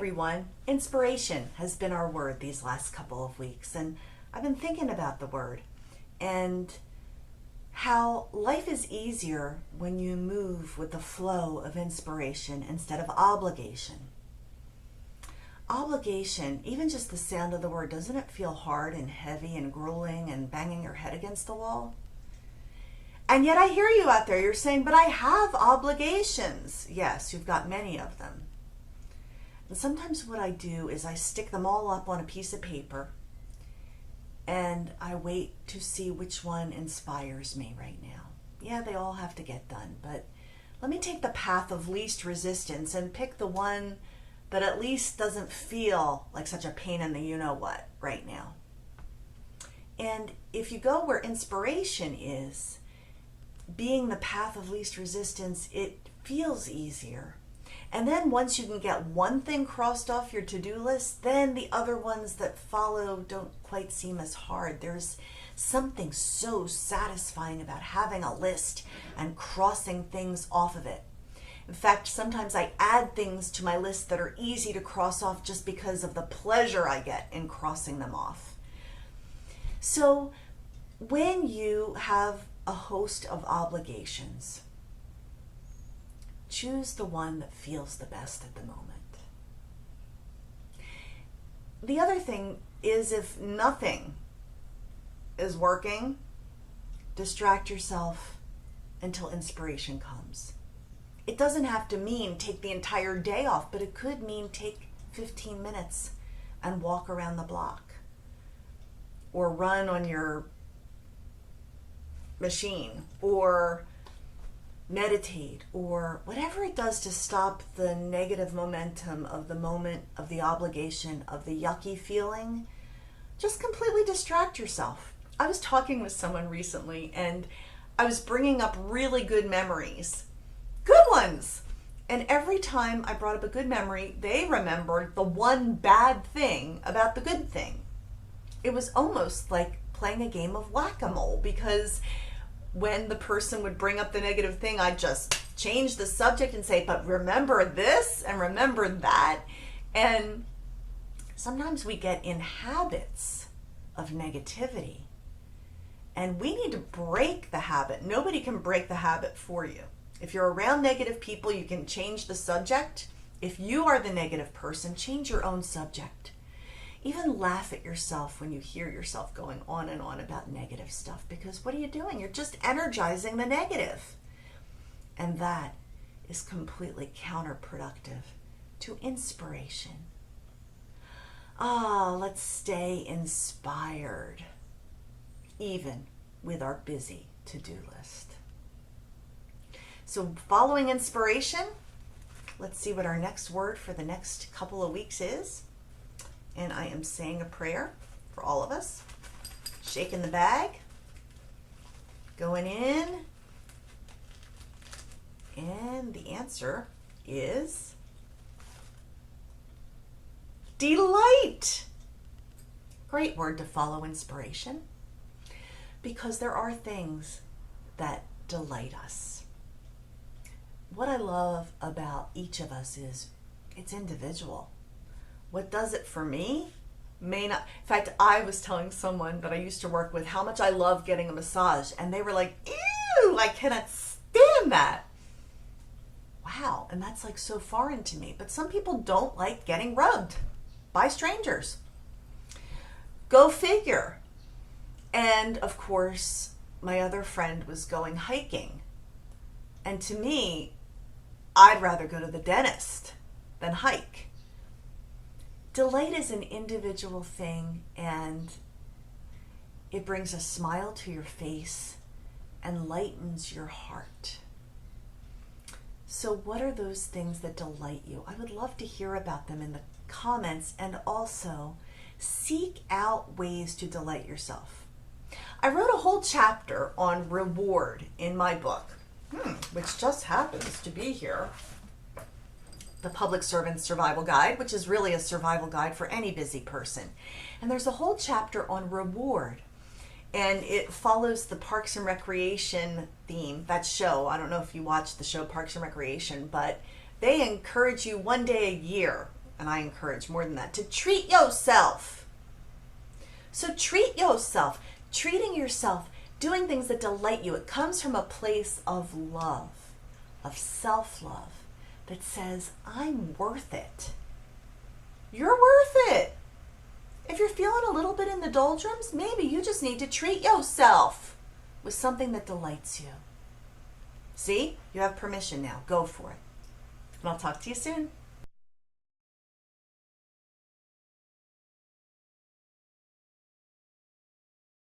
everyone. Inspiration has been our word these last couple of weeks, and I've been thinking about the word and how life is easier when you move with the flow of inspiration instead of obligation. Obligation, even just the sound of the word, doesn't it feel hard and heavy and grueling and banging your head against the wall? And yet I hear you out there, you're saying, but I have obligations. Yes, you've got many of them. And sometimes what I do is I stick them all up on a piece of paper and I wait to see which one inspires me right now. Yeah, they all have to get done, but let me take the path of least resistance and pick the one that at least doesn't feel like such a pain in the you-know-what right now. And if you go where inspiration is, being the path of least resistance, it feels easier. And then once you can get one thing crossed off your to-do list, then the other ones that follow don't quite seem as hard. There's something so satisfying about having a list and crossing things off of it. In fact, sometimes I add things to my list that are easy to cross off just because of the pleasure I get in crossing them off. So when you have a host of obligations, choose the one that feels the best at the moment. The other thing is, if nothing is working, distract yourself until inspiration comes. It doesn't have to mean take the entire day off, but it could mean take 15 minutes and walk around the block or run on your machine or meditate or whatever it does to stop the negative momentum of the moment, of the obligation, of the yucky feeling. Just completely distract yourself. I was talking with someone recently and I was bringing up really good memories, good ones. And every time I brought up a good memory, they remembered the one bad thing about the good thing. It was almost like playing a game of whack-a-mole, because when the person would bring up the negative thing, I'd just change the subject and say, but remember this and remember that. And sometimes we get in habits of negativity and we need to break the habit. Nobody can break the habit for you. If you're around negative people, you can change the subject. If you are the negative person, change your own subject. Even laugh at yourself when you hear yourself going on and on about negative stuff, because what are you doing? You're just energizing the negative. And that is completely counterproductive to inspiration. Let's stay inspired, even with our busy to-do list. So following inspiration, let's see what our next word for the next couple of weeks is. And I am saying a prayer for all of us. Shaking the bag. Going in. And the answer is delight. Great word to follow inspiration, because there are things that delight us. What I love about each of us is it's individual. What does it for me may not. In fact, I was telling someone that I used to work with how much I love getting a massage, and they were like, ew, I cannot stand that. Wow, and that's like so foreign to me. But some people don't like getting rubbed by strangers. Go figure. And of course, my other friend was going hiking. And to me, I'd rather go to the dentist than hike. Delight is an individual thing, and it brings a smile to your face and lightens your heart. So what are those things that delight you? I would love to hear about them in the comments, and also seek out ways to delight yourself. I wrote a whole chapter on reward in my book, which just happens to be here. The Public Servant Survival Guide, which is really a survival guide for any busy person. And there's a whole chapter on reward. And it follows the Parks and Recreation theme, that show. I don't know if you watch the show Parks and Recreation, but they encourage you one day a year and I encourage more than that, to treat yourself. So treat yourself. Treating yourself, doing things that delight you, it comes from a place of love, of self-love, that says, I'm worth it. You're worth it. If you're feeling a little bit in the doldrums, maybe you just need to treat yourself with something that delights you. See? You have permission now. Go for it. And I'll talk to you soon.